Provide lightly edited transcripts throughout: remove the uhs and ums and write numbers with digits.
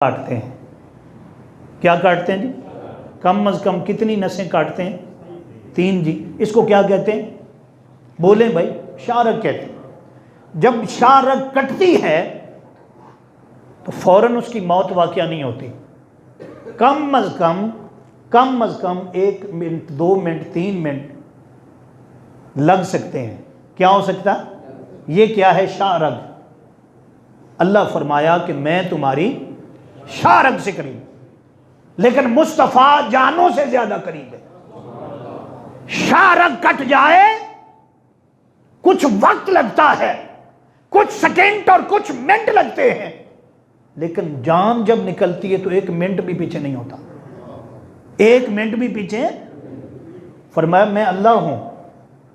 کاٹتے ہیں. کیا کاٹتے ہیں جی؟ کم از کم کتنی نسیں کاٹتے ہیں؟ 3 جی. اس کو کیا کہتے ہیں؟ بولیں بھائی. شارک کہتے ہیں. جب شارک کٹتی ہے تو فوراً اس کی موت واقعہ نہیں ہوتی. کم از کم 1 منٹ 2 منٹ 3 منٹ لگ سکتے ہیں. کیا ہو سکتا؟ یہ کیا ہے؟ شارک. اللہ فرمایا کہ میں تمہاری شارک سے قریب، لیکن مصطفیٰ جانوں سے زیادہ قریب ہے. شارک کٹ جائے کچھ وقت لگتا ہے، کچھ سیکنڈ اور کچھ منٹ لگتے ہیں، لیکن جان جب نکلتی ہے تو 1 منٹ بھی پیچھے نہیں ہوتا. 1 منٹ بھی پیچھے. فرمایا میں اللہ ہوں.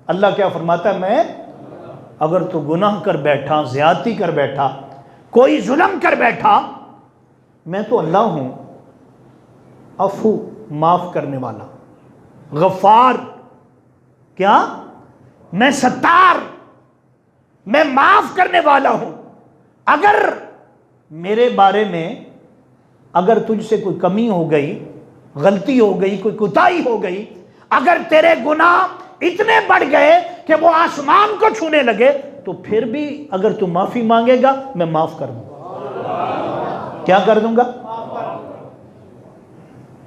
اللہ کیا فرماتا ہے؟ میں اگر تو گناہ کر بیٹھا، زیادتی کر بیٹھا، کوئی ظلم کر بیٹھا، میں تو اللہ ہوں عفو، معاف کرنے والا، غفار. کیا؟ میں ستار، میں معاف کرنے والا ہوں. اگر میرے بارے میں اگر تجھ سے کوئی کمی ہو گئی، غلطی ہو گئی، کوئی کوتاہی ہو گئی، اگر تیرے گناہ اتنے بڑھ گئے کہ وہ آسمان کو چھونے لگے، تو پھر بھی اگر تو معافی مانگے گا میں معاف کر دوں. کیا کر دوں گا؟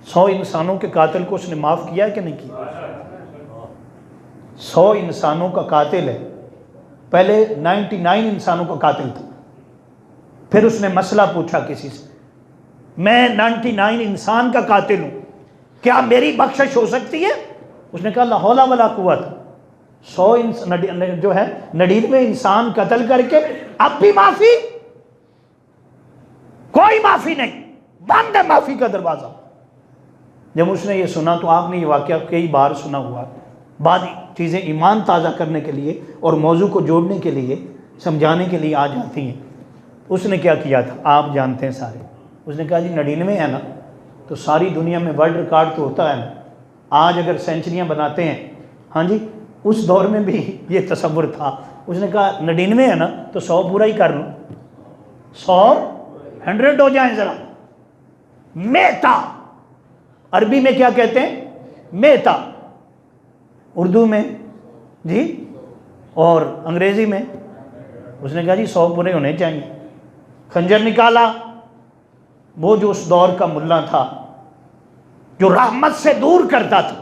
100 انسانوں کے قاتل کو اس نے معاف کیا ہے کہ نہیں کیا؟ 100 انسانوں کا قاتل ہے. پہلے 99 انسانوں کا قاتل تھا. پھر اس نے مسئلہ پوچھا کسی سے، میں 99 انسان کا قاتل ہوں، کیا میری بخشش ہو سکتی ہے؟ اس نے کہا لا حول ولا قوت. 100 جو ہے 99 انسان قتل کر کے اب بھی معافی؟ کوئی معافی نہیں، بند ہے معافی کا دروازہ. جب اس نے یہ سنا تو آپ نے یہ واقعہ کئی بار سنا ہوا. بعض چیزیں ایمان تازہ کرنے کے لیے اور موضوع کو جوڑنے کے لیے، سمجھانے کے لیے آ جاتی ہیں. اس نے کیا کیا تھا آپ جانتے ہیں سارے. اس نے کہا جی 99 ہے نا، تو ساری دنیا میں ورلڈ ریکارڈ تو ہوتا ہے نا. آج اگر سینچریاں بناتے ہیں، ہاں جی، اس دور میں بھی یہ تصور تھا. اس نے کہا 99 ہے نا تو 100 پورا ہی کر لوں. 100 ہو جائیں ذرا. میتا عربی میں کیا کہتے ہیں؟ میتا. اردو میں جی، اور انگریزی میں. اس نے کہا جی 100 پورے ہونے چاہیے. خنجر نکالا. وہ جو اس دور کا ملا تھا، جو رحمت سے دور کرتا تھا،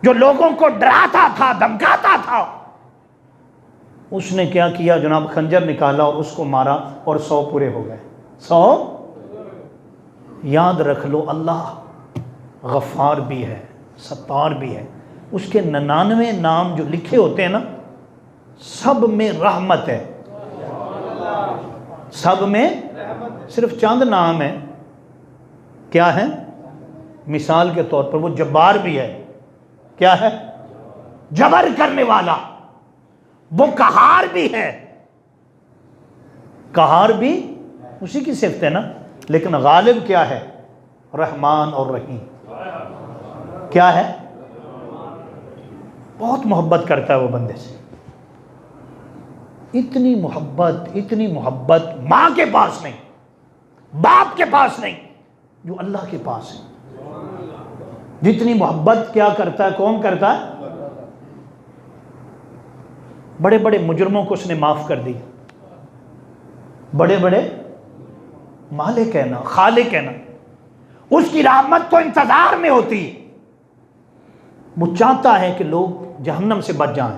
جو لوگوں کو ڈراتا تھا، دھمکاتا تھا، اس نے کیا کیا جناب؟ خنجر نکالا اور اس کو مارا اور 100 پورے ہو گئے. 100. یاد رکھ لو اللہ غفار بھی ہے، ستار بھی ہے. اس کے 99 نام جو لکھے ہوتے ہیں نا، سب میں رحمت ہے. سب میں صرف چند نام ہیں. کیا ہے؟ مثال کے طور پر وہ جبار بھی ہے. کیا ہے؟ جبر کرنے والا. وہ قہار بھی ہے. قہار بھی اسی کی صفت ہے نا. لیکن غالب کیا ہے؟ رحمان اور رحیم. کیا ہے؟ بہت محبت کرتا ہے وہ بندے سے. اتنی محبت ماں کے پاس نہیں، باپ کے پاس نہیں، جو اللہ کے پاس ہے. جتنی محبت کیا کرتا ہے؟ کون کرتا ہے؟ بڑے بڑے مجرموں کو اس نے معاف کر دی. بڑے بڑے مالک ہے نا، خالق ہے نا. اس کی رحمت تو انتظار میں ہوتی. وہ چاہتا ہے کہ لوگ جہنم سے بچ جائیں.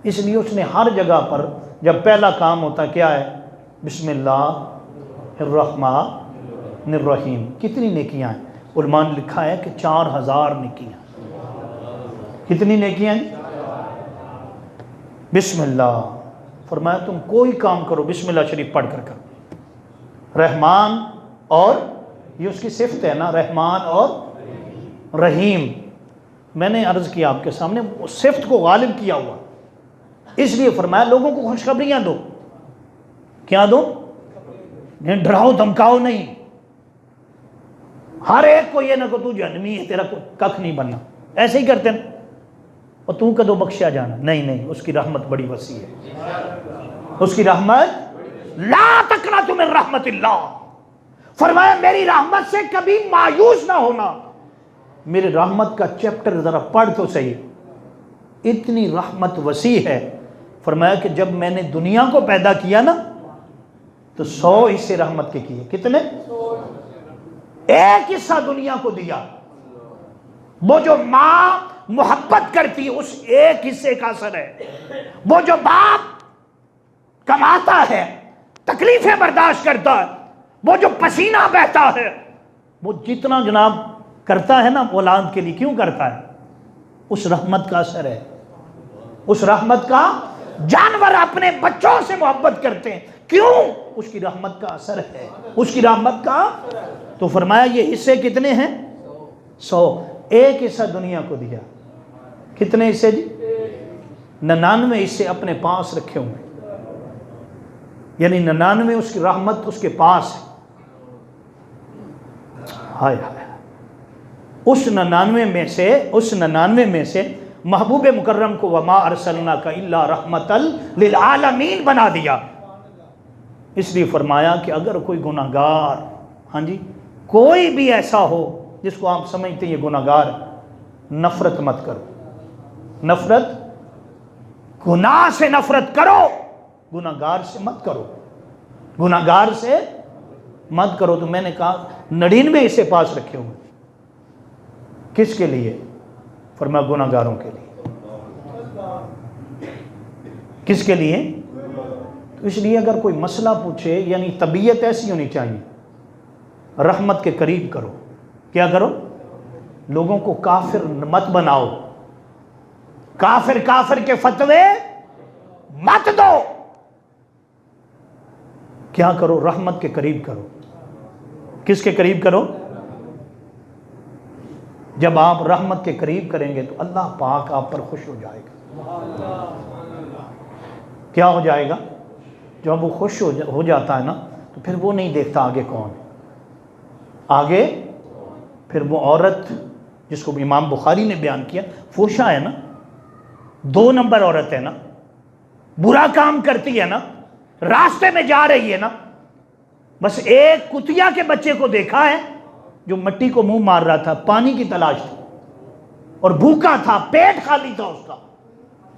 اس لیے اس نے ہر جگہ پر جب پہلا کام ہوتا کیا ہے؟ بسم اللہ الرحمن الرحیم. کتنی نیکیاں ہیں؟ علماء نے لکھا ہے کہ 4000 نیکیاں. کتنی نیکیاں ہیں؟ بسم اللہ. فرمایا تم کوئی کام کرو بسم اللہ شریف پڑھ کر کرو. رحمان اور یہ اس کی صفت ہے نا، رحمان اور رحیم. میں نے عرض کیا آپ کے سامنے، صفت کو غالب کیا ہوا. اس لیے فرمایا لوگوں کو خوشخبریاں دو. کیا دو؟ ڈراؤ دھمکاؤ نہیں. ہر ایک کو یہ نہ کہ تو جہنمی ہے، تیرا ککھ نہیں بننا. ایسے ہی کرتے ہیں اور تو کدو بخشیا جانا. نہیں، اس کی رحمت بڑی وسیع ہے. اس کی رحمت لا تقنطوا من رحمت اللہ، فرمایا میری رحمت سے کبھی مایوس نہ ہونا۔ میری رحمت کا چیپٹر ذرا پڑھ تو صحیح، اتنی رحمت وسیع ہے۔ فرمایا کہ جب میں نے دنیا کو پیدا کیا نا تو 100 حصے رحمت کے کیے۔ کتنے؟ ایک حصہ دنیا کو دیا۔ وہ جو ماں محبت کرتی ہے اس ایک حصے کا اثر ہے، وہ جو باپ کماتا ہے، تکلیفیں برداشت کرتا ہے، وہ جو پسینہ بہتا ہے، وہ جتنا جناب کرتا ہے نا اولاد کے لیے، کیوں کرتا ہے؟ اس رحمت کا اثر ہے، اس رحمت کا۔ جانور اپنے بچوں سے محبت کرتے ہیں، کیوں؟ اس کی رحمت کا اثر ہے، اس کی رحمت کا۔ تو فرمایا یہ حصے کتنے ہیں؟ 100۔ ایک حصہ دنیا کو دیا۔ کتنے حصے جی؟ 99 حصے اپنے پاس رکھے ہوئے، یعنی 99 اس کی رحمت اس کے پاس ہے۔ ہائے ہائے، اس 99 میں سے محبوب مکرم کو وما ارسلناک الا رحمۃ للعالمین بنا دیا۔ اس لیے فرمایا کہ اگر کوئی گناہ گار، ہاں جی، کوئی بھی ایسا ہو جس کو آپ سمجھتے ہیں یہ گناہ گار، نفرت مت کرو۔ نفرت، گناہ سے نفرت کرو، گناہ گار سے مت کرو، گناہ گار سے مت کرو۔ تو میں نے کہا 99 اسے پاس رکھے ہوئے، کس کے لیے؟ فرمایا گناہ گاروں کے لیے۔ کس کے لیے؟ تو اس لیے اگر کوئی مسئلہ پوچھے، یعنی طبیعت ایسی ہونی چاہیے، رحمت کے قریب کرو۔ کیا کرو؟ لوگوں کو کافر مت بناؤ، کافر کے فتوے مت دو۔ کیا کرو؟ رحمت کے قریب کرو۔ کس کے قریب کرو؟ جب آپ رحمت کے قریب کریں گے تو اللہ پاک آپ پر خوش ہو جائے گا۔ کیا ہو جائے گا؟ جب وہ خوش ہو جاتا ہے نا تو پھر وہ نہیں دیکھتا آگے کون ہے، آگے پھر وہ عورت جس کو امام بخاری نے بیان کیا، فوشا ہے نا، 2 نمبر عورت ہے نا، برا کام کرتی ہے نا، راستے میں جا رہی ہے نا، بس ایک کتیا کے بچے کو دیکھا ہے جو مٹی کو منہ مار رہا تھا، پانی کی تلاش تھی اور بھوکا تھا، پیٹ خالی تھا اس کا،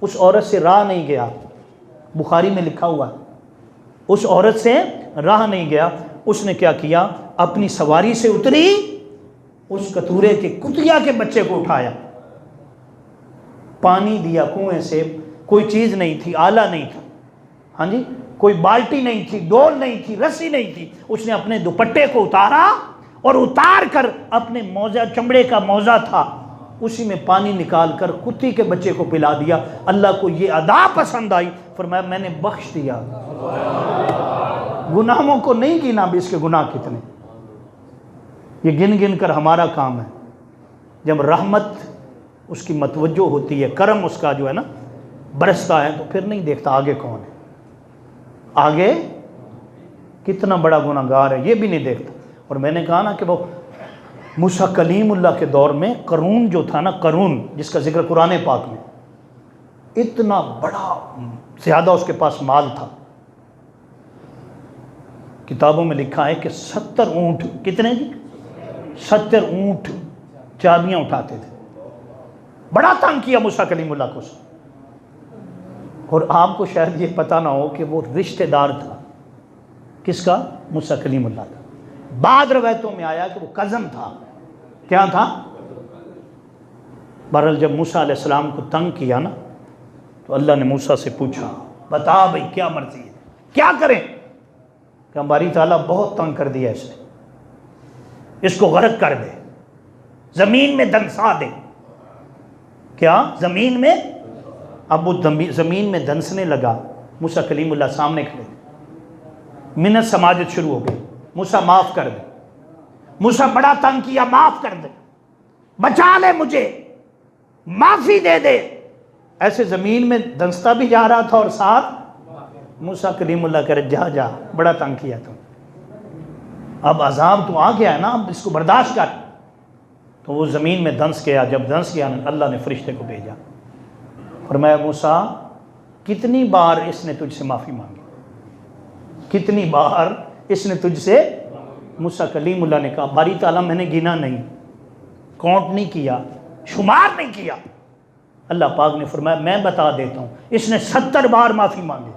اس عورت سے راہ نہیں گیا۔ بخاری میں لکھا ہوا ہے اس عورت سے راہ نہیں گیا۔ اس نے کیا کیا؟ اپنی سواری سے اتری، اس کتورے کے کتیا کے بچے کو اٹھایا، پانی دیا کنویں سے، کوئی چیز نہیں تھی، آلہ نہیں تھا، ہاں جی، کوئی بالٹی نہیں تھی، ڈول نہیں تھی، رسی نہیں تھی۔ اس نے اپنے دوپٹے کو اتارا اور اتار کر اپنے موزہ، چمڑے کا موزہ تھا، اسی میں پانی نکال کر کتی کے بچے کو پلا دیا۔ اللہ کو یہ ادا پسند آئی، فرمایا میں نے بخش دیا۔ گناہوں کو نہیں گنا بھی اس کے گناہ کتنے، یہ گن گن کر ہمارا کام ہے۔ جب رحمت اس کی متوجہ ہوتی ہے، کرم اس کا جو ہے نا برستا ہے، تو پھر نہیں دیکھتا آگے کون ہے، آگے کتنا بڑا گناہ گار ہے یہ بھی نہیں دیکھتا۔ اور میں نے کہا نا کہ وہ موسیٰ کلیم اللہ کے دور میں قارون جو تھا نا، قارون جس کا ذکر قرآن پاک میں، اتنا بڑا زیادہ اس کے پاس مال تھا، کتابوں میں لکھا ہے کہ 70 اونٹ، کتنے جی؟ 70 اونٹ چابیاں اٹھاتے تھے۔ بڑا تنگ کیا موسیٰ کلیم اللہ کو۔ اور آپ کو شاید یہ پتہ نہ ہو کہ وہ رشتہ دار تھا کس کا؟ موسیٰ کلیم اللہ کا۔ بعض روایتوں میں آیا کہ وہ کزن تھا۔ کیا تھا؟ بہرحال جب موسیٰ علیہ السلام کو تنگ کیا نا تو اللہ نے موسیٰ سے پوچھا، بتا بھائی کیا مرضی ہے، کیا کریں؟ کہ ہماری تعالیٰ بہت تنگ کر دیا اس نے، اس کو غرق کر دے، زمین میں دنسا دے۔ کیا؟ زمین میں؟ اب وہ زمین میں دنسنے لگا، موسیٰ کلیم اللہ سامنے کھڑے، منت سماجت شروع ہو گئی، موسیٰ معاف کر دے، موسیٰ بڑا تنگ کیا، معاف کر دے، بچا لے مجھے، معافی دے دے۔ ایسے زمین میں دنستا بھی جا رہا تھا اور ساتھ موسیٰ کلیم اللہ کہہ رہے جا جا، بڑا تنگ کیا تم، اب عذاب تو آ گیا ہے نا، اب اس کو برداشت کر۔ تو وہ زمین میں دنس گیا، جب دنس گیا اللہ نے فرشتے کو بھیجا، فرمایا موسیٰ کتنی بار اس نے تجھ سے معافی مانگی، کتنی بار اس نے تجھ سے، موسیٰ کلیم اللہ نے کہا باری تعالیٰ میں نے گنا نہیں، کاؤنٹ نہیں کیا، شمار نہیں کیا۔ اللہ پاک نے فرمایا میں بتا دیتا ہوں، اس نے 70 بار معافی مانگی۔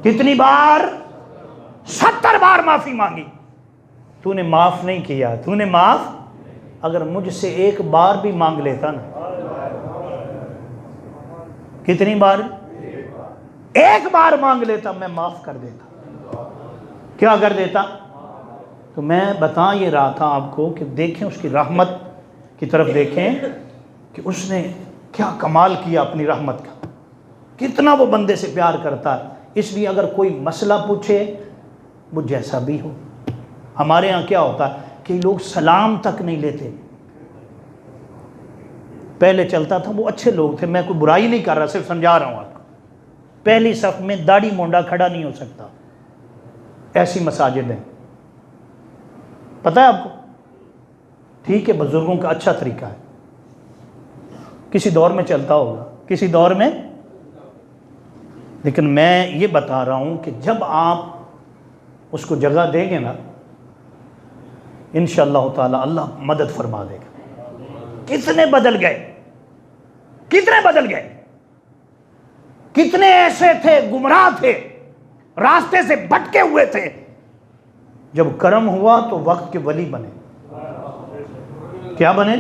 کتنی بار؟ 70 بار معافی مانگی۔ تو نے معاف نہیں کیا، تو نے معاف، اگر مجھ سے ایک بار بھی مانگ لیتا نا، کتنی بار؟ ایک بار مانگ لیتا میں معاف کر دیتا۔ کیا کر دیتا؟ تو میں بتا یہ رہا تھا آپ کو کہ دیکھیں اس کی رحمت کی طرف، دیکھیں کہ اس نے کیا کمال کیا اپنی رحمت کا، کتنا وہ بندے سے پیار کرتا ہے۔ اس لیے اگر کوئی مسئلہ پوچھے وہ جیسا بھی ہو، ہمارے ہاں کیا ہوتا ہے کہ لوگ سلام تک نہیں لیتے۔ پہلے چلتا تھا، وہ اچھے لوگ تھے، میں کوئی برائی نہیں کر رہا، صرف سمجھا رہا ہوں آپ کو۔ پہلی صف میں داڑھی مونڈا کھڑا نہیں ہو سکتا، ایسی مساجد ہیں، پتہ ہے آپ کو؟ ٹھیک ہے، بزرگوں کا اچھا طریقہ ہے، کسی دور میں چلتا ہوگا، کسی دور میں، لیکن میں یہ بتا رہا ہوں کہ جب آپ اس کو جگہ دیں گے نا، انشاءاللہ تعالی اللہ مدد فرما دے گا۔ کتنے بدل گئے، کتنے بدل گئے، کتنے ایسے تھے گمراہ تھے، راستے سے بھٹکے ہوئے تھے، جب کرم ہوا تو وقت کے ولی بنے۔ کیا بنے؟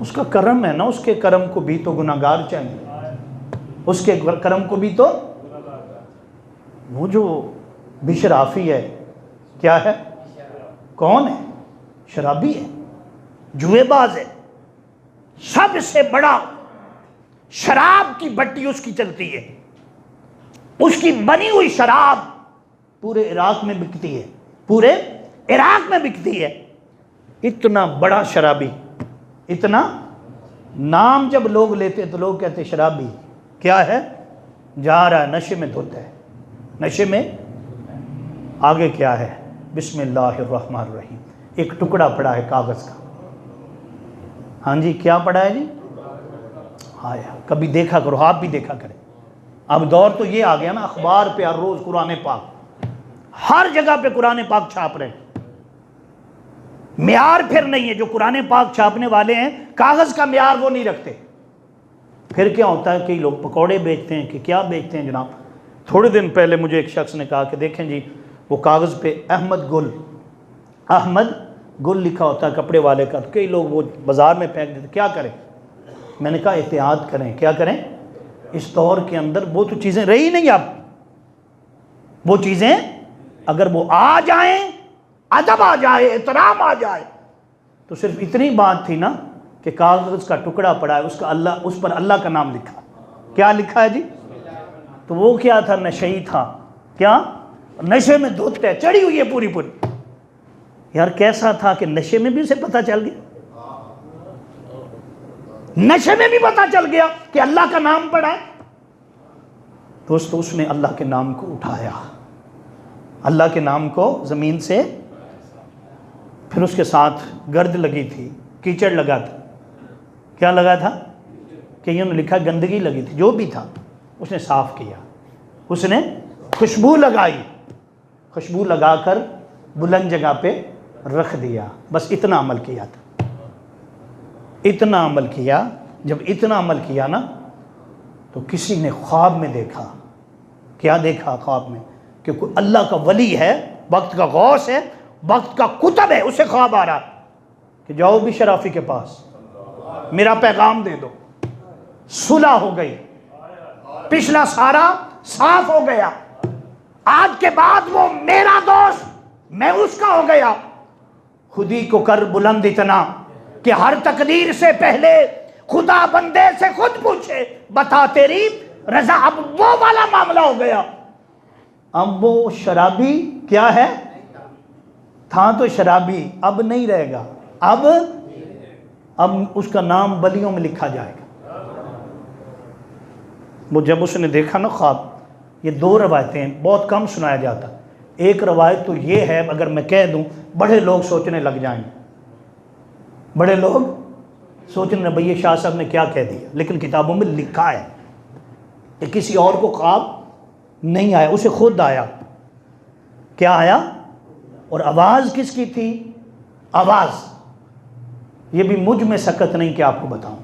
اس کا کرم ہے نا، اس کے کرم کو بھی تو گناہگار چاہیے، اس کے کرم کو بھی تو۔ وہ جو بشرافی ہے، کیا ہے؟ کون ہے؟ شرابی ہے، جوئے باز ہے، سب سے بڑا شراب کی بٹی اس کی چلتی ہے، اس کی بنی ہوئی شراب پورے عراق میں بکتی ہے، پورے عراق میں بکتی ہے۔ اتنا بڑا شرابی، اتنا نام جب لوگ لیتے تو لوگ کہتے شرابی، کیا ہے؟ جا رہا ہے نشے میں دھوتا ہے، نشے میں۔ آگے کیا ہے؟ بسم اللہ الرحمن الرحیم، ایک ٹکڑا پڑا ہے کاغذ کا۔ ہاں جی، کیا پڑا ہے جی؟ آیا کبھی دیکھا کرو، آپ بھی دیکھا کریں۔ اب دور تو یہ آ گیا نا، اخبار پہ ہر روز قرآن پاک، ہر جگہ پہ قرآن پاک چھاپ رہے ہیں۔ معیار پھر نہیں ہے، جو قرآن پاک چھاپنے والے ہیں کاغذ کا معیار وہ نہیں رکھتے۔ پھر کیا ہوتا ہے، کئی لوگ پکوڑے بیچتے ہیں کہ کیا بیچتے ہیں جناب۔ تھوڑے دن پہلے مجھے ایک شخص نے کہا کہ دیکھیں جی، وہ کاغذ پہ احمد گل لکھا ہوتا ہے کپڑے والے کا، تو کئی لوگ وہ بازار میں پھینک دیتے، کیا کریں؟ میں نے کہا احتیاط کریں۔ کیا کریں؟ اس دور کے اندر وہ تو چیزیں رہی نہیں، اب وہ چیزیں اگر وہ آ جائیں، ادب آ جائے، احترام آ جائے، تو صرف اتنی بات تھی نا کہ کاغذ کا ٹکڑا پڑا ہے، اس پر اللہ کا نام لکھا۔ کیا لکھا ہے جی؟ تو وہ کیا تھا؟ نشئی تھا، کیا؟ نشے میں دھوتا ہے، چڑھی ہوئی ہے پوری پوری۔ یار کیسا تھا کہ نشے میں بھی اسے پتہ چل گیا، نشے میں بھی پتہ چل گیا کہ اللہ کا نام پڑا ہے۔ دوستو اس نے اللہ کے نام کو اٹھایا، اللہ کے نام کو زمین سے، پھر اس کے ساتھ گرد لگی تھی، کیچڑ لگا تھا، کیا لگا تھا؟ کہ یہ لکھا گندگی لگی تھی، جو بھی تھا اس نے صاف کیا، اس نے خوشبو لگائی، خوشبو لگا کر بلند جگہ پہ رکھ دیا۔ بس اتنا عمل کیا تھا، اتنا عمل کیا۔ جب اتنا عمل کیا نا تو کسی نے خواب میں دیکھا، کیا دیکھا خواب میں؟ کہ کوئی اللہ کا ولی ہے، وقت کا غوث ہے، وقت کا قطب ہے، اسے خواب آ رہا کہ جاؤ بھی شرافی کے پاس، میرا پیغام دے دو۔ صلح ہو گئی، پچھلا سارا صاف ہو گیا، آج کے بعد وہ میرا دوست، میں اس کا ہو گیا۔ خودی کو کر بلند اتنا کہ ہر تقدیر سے پہلے خدا بندے سے خود پوچھے، بتا تیری رضا۔ اب وہ والا معاملہ ہو گیا، اب وہ شرابی کیا ہے؟ تھا تو شرابی، اب نہیں رہے گا، اب اس کا نام بلیوں میں لکھا جائے گا۔ وہ جب اس نے دیکھا نا خواب، یہ دو روایتیں بہت کم سنایا جاتا، ایک روایت تو یہ ہے، اگر میں کہہ دوں بڑے لوگ سوچنے لگ جائیں گے، بڑے لوگ سوچنے بھئی یہ شاہ صاحب نے کیا کہہ دیا، لیکن کتابوں میں لکھا ہے کہ کسی اور کو خواب نہیں آیا، اسے خود آیا. کیا آیا؟ اور آواز کس کی تھی؟ آواز یہ بھی مجھ میں سکت نہیں کہ آپ کو بتاؤں،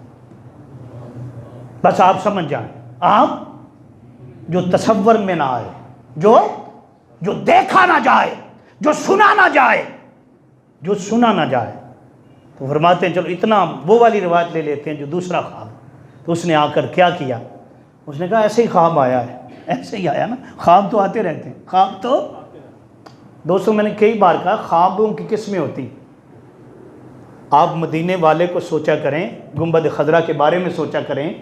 بس آپ سمجھ جائیں. آپ جو تصور میں نہ آئے، جو دیکھا نہ جائے، جو سنا نہ جائے، جو سنا نہ جائے. تو فرماتے ہیں چلو اتنا وہ والی روایت لے لیتے ہیں جو دوسرا خواب. تو اس نے آ کر کیا کیا؟ اس نے کہا ایسے ہی خواب آیا ہے. ایسے ہی آیا نا، خواب تو آتے رہتے ہیں. خواب تو دوستوں میں نے کئی بار کہا خوابوں کی قسمیں ہوتی. آپ مدینے والے کو سوچا کریں، گنبد خضرا کے بارے میں سوچا کریں،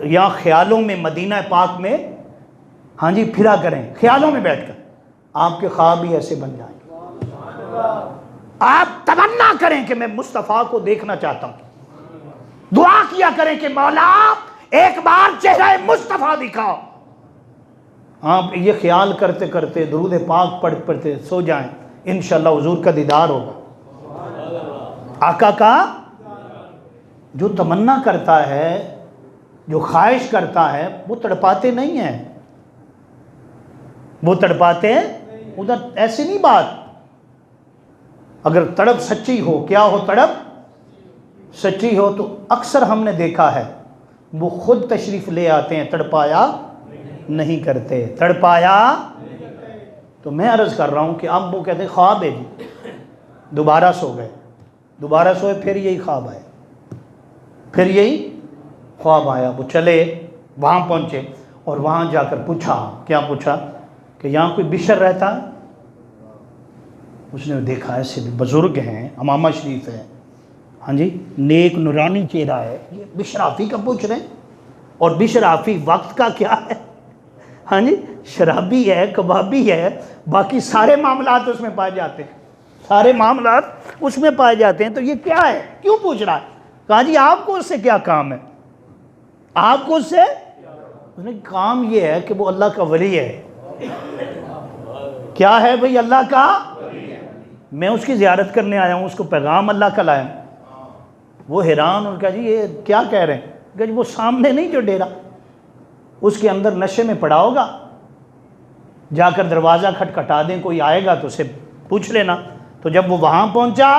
یا خیالوں میں مدینہ پاک میں ہاں جی پھرا کریں، خیالوں میں بیٹھ کر آپ کے خواب بھی ایسے بن جائیں. آپ تمنا کریں کہ میں مصطفیٰ کو دیکھنا چاہتا ہوں، دعا کیا کریں کہ مولا ایک بار چہرہ مصطفیٰ دکھاؤ. آپ یہ خیال کرتے کرتے درود پاک پڑھتے سو جائیں، انشاءاللہ حضور کا دیدار ہوگا. آقا کا جو تمنا کرتا ہے، جو خواہش کرتا ہے، وہ تڑپاتے نہیں ہیں. وہ تڑپاتے ہیں ادھر ایسی نہیں بات. اگر تڑپ سچی ہو، کیا ہو تڑپ سچی ہو، تو اکثر ہم نے دیکھا ہے وہ خود تشریف لے آتے ہیں، تڑپایا نہیں کرتے. تڑپایا تو میں عرض کر رہا ہوں کہ اب وہ کہتے ہیں خواب ہے جی، دوبارہ سو گئے، دوبارہ سوئے، پھر یہی خواب آیا، پھر یہی خواب آیا. وہ چلے وہاں پہنچے اور وہاں جا کر پوچھا. کیا پوچھا؟ کہ یہاں کوئی بشر رہتا ہے؟ اس نے دیکھا ایسے بزرگ ہیں، امامہ شریف ہے، ہاں جی نیک نورانی چہرہ ہے. یہ بشرافی کا پوچھ رہے ہیں، اور بشرافی وقت کا کیا ہے، ہاں جی شرابی ہے، کبابی ہے، باقی سارے معاملات اس میں پائے جاتے ہیں، سارے معاملات اس میں پائے جاتے ہیں. تو یہ کیا ہے، کیوں پوچھ رہا ہے؟ کہا جی آپ کو اس سے کیا کام ہے، آپ کو اس سے؟ اس نے کام یہ ہے کہ وہ اللہ کا ولی ہے. کیا ہے بھئی؟ اللہ کا. میں اس کی زیارت کرنے آیا ہوں، اس کو پیغام اللہ کا لایا ہوں. وہ حیران، ان کا جی یہ کیا کہہ رہے ہیں؟ کہ جی وہ سامنے نہیں جو ڈیرا، اس کے اندر نشے میں پڑا ہوگا، جا کر دروازہ کھٹکھٹا دیں، کوئی آئے گا تو اسے پوچھ لینا. تو جب وہ وہاں پہنچا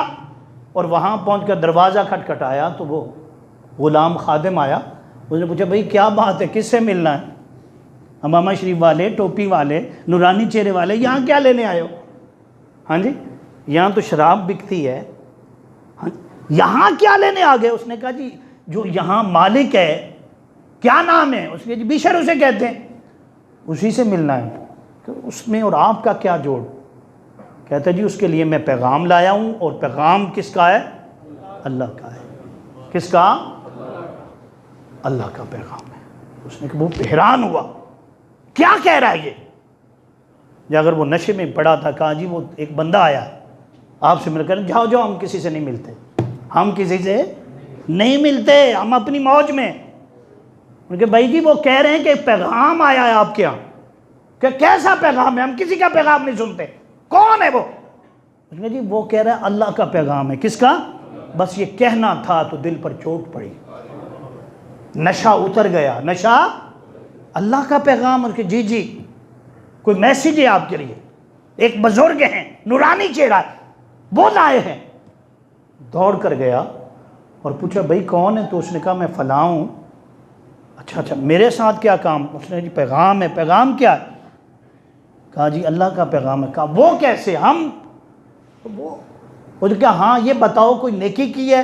اور وہاں پہنچ کر دروازہ کھٹکھٹایا تو وہ غلام خادم آیا. اس نے پوچھا بھئی کیا بات ہے، کس سے ملنا ہے؟ امامہ شریف والے، ٹوپی والے، نورانی چہرے والے، یہاں کیا لینے آئے ہو؟ ہاں جی یہاں تو شراب بکتی ہے، یہاں کیا لینے آ گئے؟ اس نے کہا جی جو یہاں مالک ہے، کیا نام ہے؟ اس نے جی بشر اسے کہتے ہیں، اسی سے ملنا ہے. کہ اس میں اور آپ کا کیا جوڑ؟ کہتا ہے جی اس کے لیے میں پیغام لایا ہوں، اور پیغام کس کا ہے؟ اللہ کا ہے. کس کا؟ اللہ کا پیغام ہے. اس نے کہ وہ حیران ہوا، کیا کہہ رہا ہے یہ؟ یا اگر وہ نشے میں پڑا تھا، کہا جی وہ ایک بندہ آیا آپ سے مل کر، جاؤ جاؤ ہم کسی سے نہیں ملتے، ہم کسی سے نہیں ملتے، ہم اپنی موج میں. ان کے بھائی جی وہ کہہ رہے ہیں کہ پیغام آیا ہے آپ کے یہاں. کہ کیسا پیغام ہے؟ ہم کسی کا پیغام نہیں سنتے. کون ہے وہ؟ اس نے جی وہ کہہ رہا ہے اللہ کا پیغام ہے. کس کا؟ بس یہ کہنا تھا تو دل پر چوٹ پڑی، نشہ اتر گیا. نشہ اللہ کا پیغام. اور کہ جی جی کوئی میسیج ہے آپ کے لیے، ایک بزرگ ہیں، نورانی چہرہ، وہ لائے ہیں. دوڑ کر گیا اور پوچھا بھئی کون ہے؟ تو اس نے کہا میں فلاں ہوں. اچھا میرے ساتھ کیا کام؟ اس نے جی پیغام ہے. پیغام کیا ہے؟ کہا جی اللہ کا پیغام ہے. کہا وہ کیسے؟ ہم وہ کیا؟ ہاں یہ بتاؤ کوئی نیکی کی ہے؟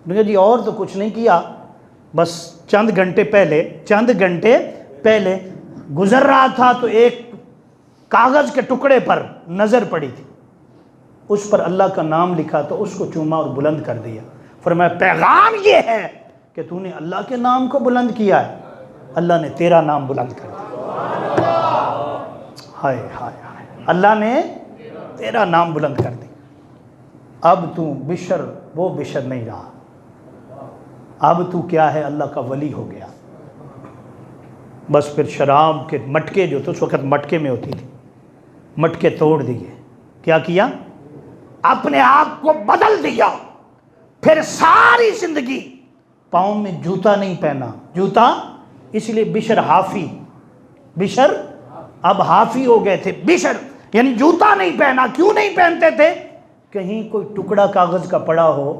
میں نے کہا جی اور تو کچھ نہیں کیا، بس چند گھنٹے پہلے گزر رہا تھا تو ایک کاغذ کے ٹکڑے پر نظر پڑی تھی، اس پر اللہ کا نام لکھا تو اس کو چوما اور بلند کر دیا. فرمایا پیغام یہ ہے کہ تو نے اللہ کے نام کو بلند کیا ہے، اللہ نے تیرا نام بلند کر دیا. ہائے ہائے ہائے، اللہ نے تیرا نام بلند کر دیا. اب تو بشر وہ بشر نہیں رہا، اب تو کیا ہے؟ اللہ کا ولی ہو گیا. بس پھر شراب کے مٹکے جو تھے، اس وقت مٹکے میں ہوتی تھی، مٹکے توڑ دیے. کیا کیا؟ اپنے آپ کو بدل دیا. پھر ساری زندگی پاؤں میں جوتا نہیں پہنا. جوتا اس لیے بشر حافی، بشر اب حافی ہو گئے تھے. بشر یعنی جوتا نہیں پہنا. کیوں نہیں پہنتے تھے؟ کہیں کوئی ٹکڑا کاغذ کا پڑا ہو,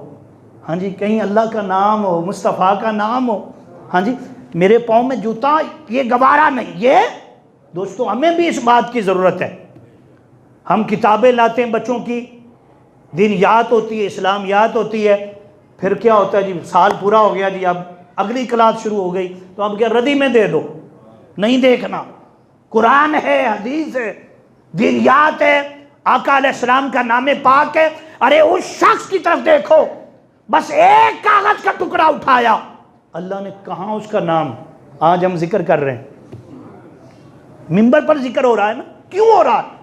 ہاں جی, کہیں اللہ کا نام ہو, مصطفیٰ کا نام ہو, ہاں جی, میرے پاؤں میں جوتا, یہ گوارا نہیں. یہ دوستو ہمیں بھی اس بات کی ضرورت ہے. ہم کتابیں لاتے ہیں بچوں کی, دین یاد ہوتی ہے, اسلام یاد ہوتی ہے, پھر کیا ہوتا ہے جی سال پورا ہو گیا جی, اب اگلی کلاس شروع ہو گئی تو اب کیا ردی میں دے دو. نہیں دیکھنا, قرآن ہے, حدیث ہے, دین یاد ہے, آقا علیہ السلام کا نام پاک ہے. ارے اس شخص کی طرف دیکھو, بس ایک کاغذ کا ٹکڑا اٹھایا, اللہ نے کہاں اس کا نام آج ہم ذکر کر رہے ہیں. منبر پر ذکر ہو رہا ہے نا, کیوں ہو رہا ہے؟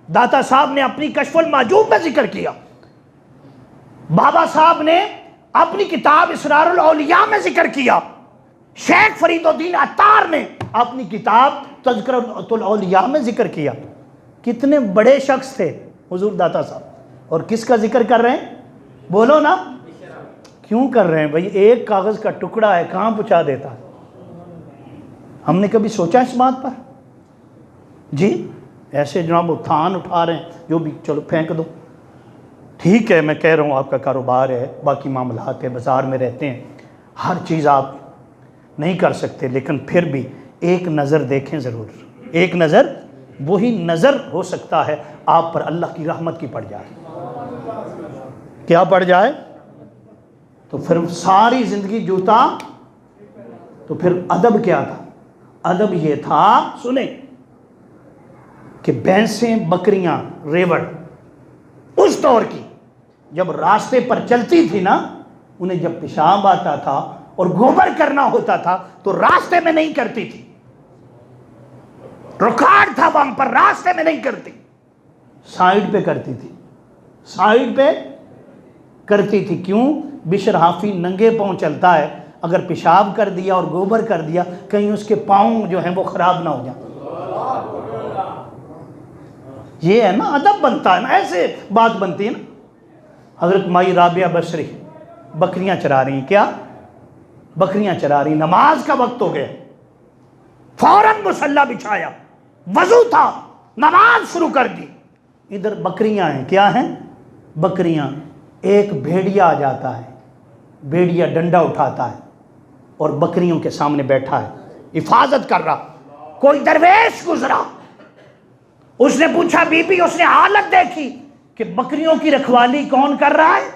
داتا صاحب نے اپنی کشف المعجوب میں ذکر کیا, بابا صاحب نے اپنی کتاب اسرار الاولیاء میں ذکر کیا, شیخ فرید الدین عطار نے اپنی کتاب تذکرۃ الاولیاء میں ذکر کیا. کتنے بڑے شخص تھے حضور داتا صاحب, اور کس کا ذکر کر رہے ہیں؟ بولو نا, کیوں کر رہے ہیں بھائی؟ ایک کاغذ کا ٹکڑا ہے, کہاں پہنچا دیتا ہے؟ ہم نے کبھی سوچا اس بات پر؟ جی ایسے جناب تھان اٹھا رہے ہیں جو بھی, چلو پھینک دو. ٹھیک ہے, میں کہہ رہا ہوں آپ کا کاروبار ہے, باقی معاملات ہے, بازار میں رہتے ہیں, ہر چیز آپ نہیں کر سکتے, لیکن پھر بھی ایک نظر دیکھیں ضرور. ایک نظر, وہی نظر ہو سکتا ہے آپ پر اللہ کی رحمت کی پڑ جائے. کیا پڑ جائے؟ تو پھر ساری زندگی جوتا. تو پھر ادب کیا تھا؟ ادب یہ تھا, سنیں, کہ بھینسیں, بکریاں, ریوڑ اس دور کی جب راستے پر چلتی تھی نا, انہیں جب پیشاب آتا تھا اور گوبر کرنا ہوتا تھا تو راستے میں نہیں کرتی تھی, رکاوٹ تھا وہاں پر, راستے میں نہیں کرتی, سائیڈ پہ کرتی تھی. سائیڈ پہ کرتی تھی. کیوں؟ بشر حافی ننگے پاؤں چلتا ہے, اگر پیشاب کر دیا اور گوبر کر دیا, کہیں اس کے پاؤں جو ہیں وہ خراب نہ ہو جائیں. یہ ہے نا ادب بنتا ہے نا, ایسے بات بنتی ہے نا. حضرت مائی رابعہ بصری بکریاں چرا رہی ہیں. کیا بکریاں چرا رہی, نماز کا وقت ہو گیا, فوراً مصلی بچھایا, وضو تھا, نماز شروع کر دی. ادھر بکریاں ہیں. کیا ہیں؟ بکریاں. ایک بھیڑیا آ جاتا ہے, بھیڑیا ڈنڈا اٹھاتا ہے اور بکریوں کے سامنے بیٹھا ہے, حفاظت کر رہا. کوئی درویش گزرا, اس نے پوچھا بی بی, اس نے حالت دیکھی کہ بکریوں کی رکھوالی کون کر رہا ہے.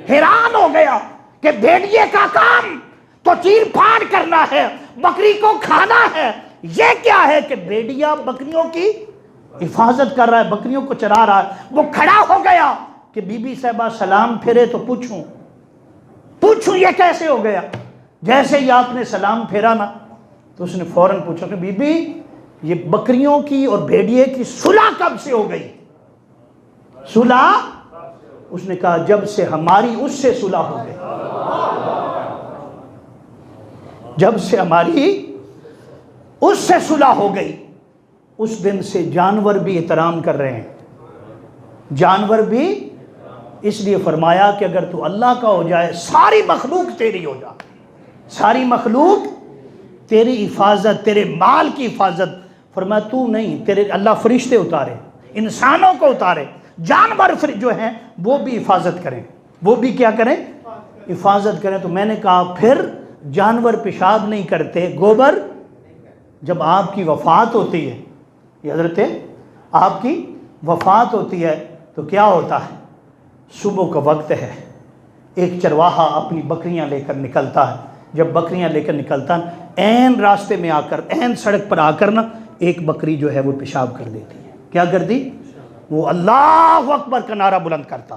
حیران ہو گیا کہ بھیڑیے کا کام تو چیر پھاڑ کرنا ہے, بکری کو کھانا ہے, یہ کیا ہے کہ بھیڑیا بکریوں کی حفاظت کر رہا ہے, بکریوں کو چرا رہا ہے. وہ کھڑا ہو گیا کہ بی بی صاحبہ سلام پھیرے تو پوچھوں یہ کیسے ہو گیا. جیسے ہی آپ نے سلام پھیرا نا, تو اس نے فوراً پوچھا کہ بی بی یہ بکریوں کی اور بھیڑیے کی صلح کب سے ہو گئی؟ صلح؟ اس نے کہا جب سے ہماری اس سے صلح ہو گئی. جب سے ہماری اس سے صلح ہو گئی, اس دن سے جانور بھی احترام کر رہے ہیں. جانور بھی اس لیے فرمایا کہ اگر تو اللہ کا ہو جائے, ساری مخلوق تیری ہو جائے. ساری مخلوق تیری حفاظت, تیرے مال کی حفاظت. فرمایا تو نہیں, تیرے اللہ فرشتے اتارے, انسانوں کو اتارے, جانور جو ہیں وہ بھی حفاظت کریں, وہ بھی کیا کریں؟ حفاظت کریں. تو میں نے کہا پھر جانور پیشاب نہیں کرتے, گوبر جب آپ کی وفات ہوتی ہے, یہ حضرت آپ کی وفات ہوتی ہے تو کیا ہوتا ہے؟ صبح کا وقت ہے, ایک چرواہا اپنی بکریاں لے کر نکلتا ہے. جب بکریاں لے کر نکلتا ہے, عین راستے میں آ کر, عین سڑک پر آ کر نا, ایک بکری جو ہے وہ پیشاب کر دیتی ہے. کیا کر دی؟ وہ اللہ اکبر کا نعرہ بلند کرتا,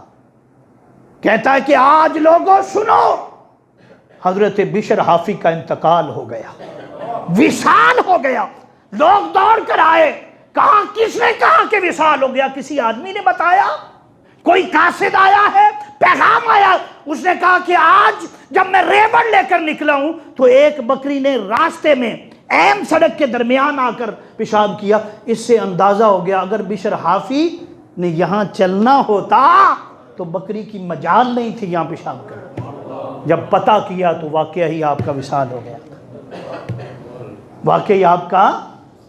کہتا ہے کہ آج لوگوں سنو, حضرت بشر حافی کا انتقال ہو گیا, وصال ہو گیا. لوگ دوڑ کر آئے, کہا کس نے کہا کہ وصال ہو گیا؟ کسی آدمی نے بتایا؟ کوئی قاصد آیا ہے؟ پیغام آیا؟ اس نے کہا کہ آج جب میں ریوڑ لے کر نکلا ہوں تو ایک بکری نے راستے میں اہم سڑک کے درمیان آ کر پیشاب کیا. اس سے اندازہ ہو گیا اگر بشر حافی نے یہاں چلنا ہوتا تو بکری کی مجال نہیں تھی یہاں پیشاب کر. جب پتہ کیا تو واقعہ ہی آپ کا وصال ہو گیا, واقعی آپ کا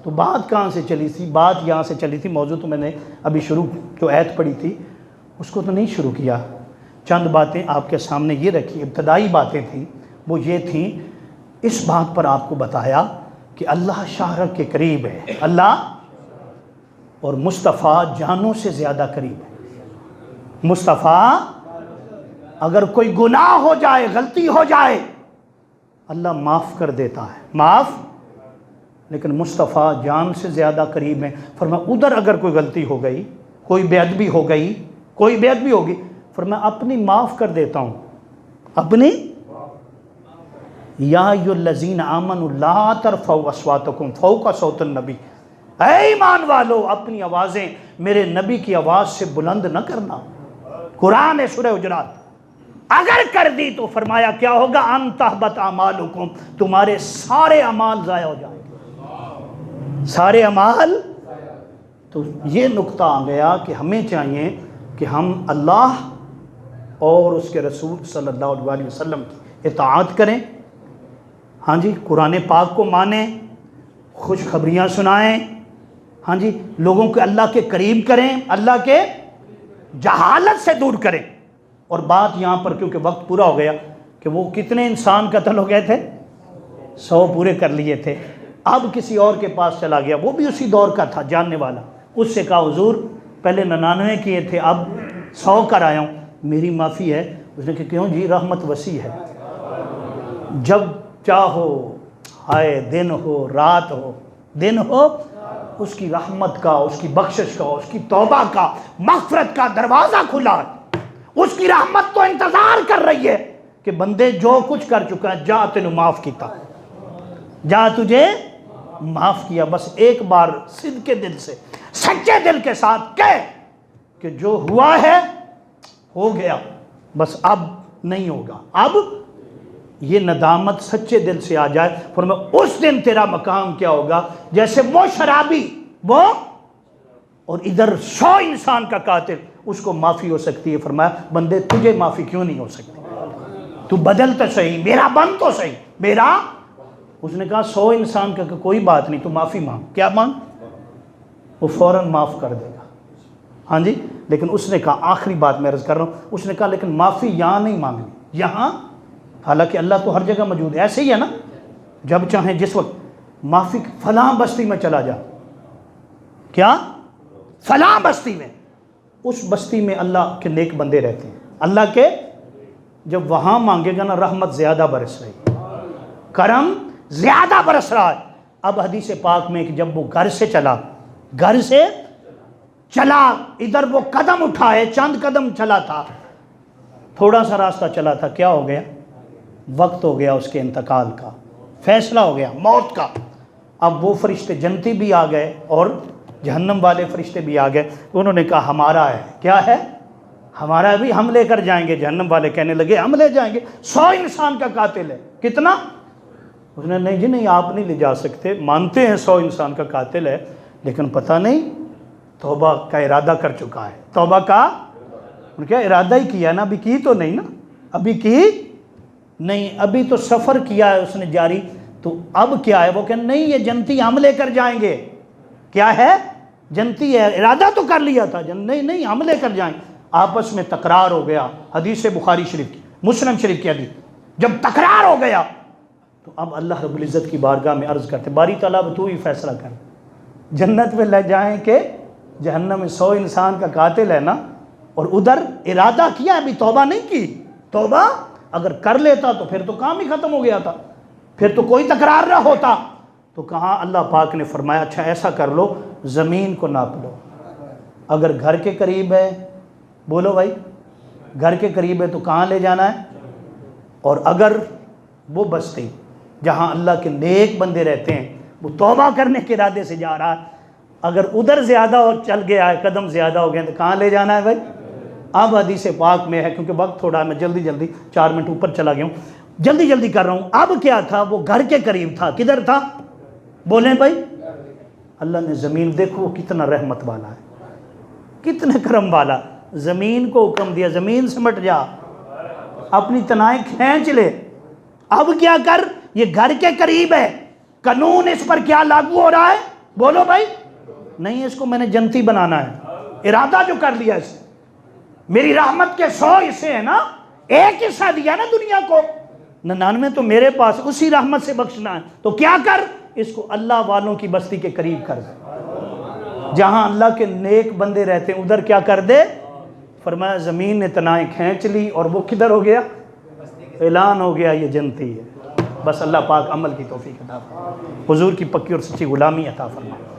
تو بات کہاں سے چلی تھی؟ بات یہاں سے چلی تھی، موضوع تو میں نے ابھی شروع جو آیت پڑھی تھی اس کو تو نہیں شروع کیا، چند باتیں آپ کے سامنے یہ رکھی، ابتدائی باتیں تھیں، وہ یہ تھیں، اس بات پر آپ کو بتایا کہ اللہ شاہرگ کے قریب ہے، اللہ اور مصطفیٰ جانوں سے زیادہ قریب ہے۔ مصطفیٰ اگر کوئی گناہ ہو جائے، غلطی ہو جائے، اللہ معاف کر دیتا ہے، معاف، لیکن مصطفیٰ جان سے زیادہ قریب ہیں۔ فرمایا ادھر اگر کوئی غلطی ہو گئی، کوئی بے ادبی ہو گئی، کوئی بے ادبی ہوگی، فرمایا اپنی معاف کر دیتا ہوں، اپنی۔ یا ایھا الذین آمنوا لا ترفعوا اصواتکم فوق صوت النبی، اے ایمان والو اپنی آوازیں میرے نبی کی آواز سے بلند نہ کرنا۔ قرآن ہے سورہ حجرات، اگر کر دی تو فرمایا کیا ہوگا؟ ان تحبط اعمالکم، تمہارے سارے اعمال ضائع ہو جائیں گے، سارے اعمال۔ تو یہ نقطہ آ گیا کہ ہمیں چاہیے کہ ہم اللہ اور اس کے رسول صلی اللہ علیہ وسلم کی اطاعت کریں، ہاں جی، قرآن پاک کو مانیں، خوشخبریاں سنائیں، ہاں جی، لوگوں کو اللہ کے قریب کریں، اللہ کے جہالت سے دور کریں۔ اور بات یہاں پر کیونکہ وقت پورا ہو گیا کہ وہ کتنے انسان قتل ہو گئے تھے؟ 100 پورے کر لیے تھے، اب کسی اور کے پاس چلا گیا، وہ بھی اسی دور کا تھا، جاننے والا، اس سے کہا حضور پہلے 99 کیے تھے اب 100 کر آیا ہوں، میری معافی ہے۔ اس نے کہا کیوں جی؟ رحمت وسیع ہے، جب چاہو، ہائے دن ہو رات ہو، دن ہو، اس کی رحمت کا، اس کی بخشش کا، اس کی توبہ کا، مغفرت کا دروازہ کھلا ہے۔ اس کی رحمت تو انتظار کر رہی ہے کہ بندے جو کچھ کر چکا ہے، جا تینوں معاف کیتا، جا تجھے معاف کیا، بس ایک بار صدق دل سے، سچے دل کے ساتھ کہہ کہ جو ہوا ہے ہو گیا، بس اب نہیں ہوگا، اب یہ ندامت سچے دل سے آ جائے۔ فرمایا اس دن تیرا مقام کیا ہوگا؟ جیسے وہ شرابی، وہ اور ادھر 100 انسان کا قاتل، اس کو معافی ہو سکتی ہے۔ فرمایا بندے تجھے معافی کیوں نہیں ہو سکتی؟ تو بدل تو صحیح، میرا بن تو صحیح، میرا۔ اس نے کہا 100 انسان کا کہ کوئی بات نہیں، تو معافی مانگ۔ کیا مانگ؟ وہ فوراً معاف کر دے گا، ہاں جی۔ لیکن اس نے کہا، آخری بات میں عرض کر رہا ہوں، اس نے کہا لیکن معافی یہاں نہیں مانگنی، یہاں، حالانکہ اللہ تو ہر جگہ موجود ہے، ایسے ہی ہے نا، جب چاہیں جس وقت معافی، فلاں بستی میں چلا جا، کیا فلاں بستی میں، اس بستی میں اللہ کے نیک بندے رہتے ہیں، اللہ کے، جب وہاں مانگے گا نا، رحمت زیادہ برس رہی، کرم زیادہ برس رہا ہے۔ اب حدیث پاک میں کہ جب وہ گھر سے چلا، گھر سے چلا، ادھر وہ قدم اٹھائے، چند قدم چلا تھا، تھوڑا سا راستہ چلا تھا، کیا ہو گیا؟ وقت ہو گیا اس کے انتقال کا، فیصلہ ہو گیا موت کا۔ اب وہ فرشتے جنتی بھی آ گئے اور جہنم والے فرشتے بھی آ گئے، انہوں نے کہا ہمارا ہے، کیا ہے؟ ہمارا بھی، ہم لے کر جائیں گے۔ جہنم والے کہنے لگے ہم لے جائیں گے، 100 انسان کا قاتل ہے، کتنا؟ اس نے نہیں جی نہیں، آپ نہیں لے جا سکتے، مانتے ہیں 100 انسان کا قاتل ہے، لیکن پتہ نہیں توبہ کا ارادہ کر چکا ہے، توبہ کا، انہوں نے کیا ارادہ ہی کیا نا، ابھی کی تو نہیں نا، ابھی کی نہیں، ابھی تو سفر کیا ہے اس نے جاری، تو اب کیا ہے؟ وہ کہ نہیں یہ جنتی ہم لے کر جائیں گے۔ کیا ہے؟ جنتی ہے، ارادہ تو کر لیا تھا، نہیں نہیں ہم لے کر جائیں۔ آپس میں تکرار ہو گیا، حدیث بخاری شریف کی، مسلم شریف کی حدیث، جب تکرار ہو گیا تو اب اللہ رب العزت کی بارگاہ میں عرض کرتے، باری تعالیٰ تو ہی فیصلہ کر، جنت میں لے جائیں کہ جہنم میں؟ 100 انسان کا قاتل ہے نا، اور ادھر ارادہ کیا، ابھی توبہ نہیں کی، توبہ اگر کر لیتا تو پھر تو کام ہی ختم ہو گیا تھا، پھر تو کوئی تکرار نہ ہوتا۔ تو کہاں اللہ پاک نے فرمایا اچھا ایسا کر لو، زمین کو ناپ لو، اگر گھر کے قریب ہے، بولو بھائی، گھر کے قریب ہے تو کہاں لے جانا ہے؟ اور اگر وہ بستی جہاں اللہ کے نیک بندے رہتے ہیں، وہ توبہ کرنے کے ارادے سے جا رہا ہے، اگر ادھر زیادہ اور چل گیا ہے، قدم زیادہ ہو گئے تو کہاں لے جانا ہے بھائی؟ اب حدیث پاک میں ہے، کیونکہ وقت تھوڑا ہے، میں جلدی 4 منٹ اوپر چلا گیا ہوں، جلدی کر رہا ہوں۔ اب کیا تھا؟ وہ گھر کے قریب تھا، کدھر تھا؟ بولیں بھائی، اللہ نے زمین، دیکھو وہ کتنا رحمت والا ہے، کتنا کرم والا، زمین کو حکم دیا زمین سمٹ جا، اپنی تنائیں کھینچ لے۔ اب کیا کر؟ یہ گھر کے قریب ہے، قانون اس پر کیا لاگو ہو رہا ہے؟ بولو بھائی، نہیں اس کو میں نے جنتی بنانا ہے، ارادہ جو کر لیا اس نے، میری رحمت کے 100 حصے ہیں نا، ایک حصہ دیا نا دنیا کو، 99 تو میرے پاس، اسی رحمت سے بخشنا ہے، تو کیا کر، اس کو اللہ والوں کی بستی کے قریب کر دے، جہاں اللہ کے نیک بندے رہتے ہیں ادھر کیا کر دے، فرمایا زمین نے تنائیں کھینچ لی اور وہ کدھر ہو گیا، اعلان ہو گیا یہ جنتی ہے۔ بس اللہ پاک عمل کی توفیق عطا فرمائے، حضور کی پکی اور سچی غلامی عطا فرمائے۔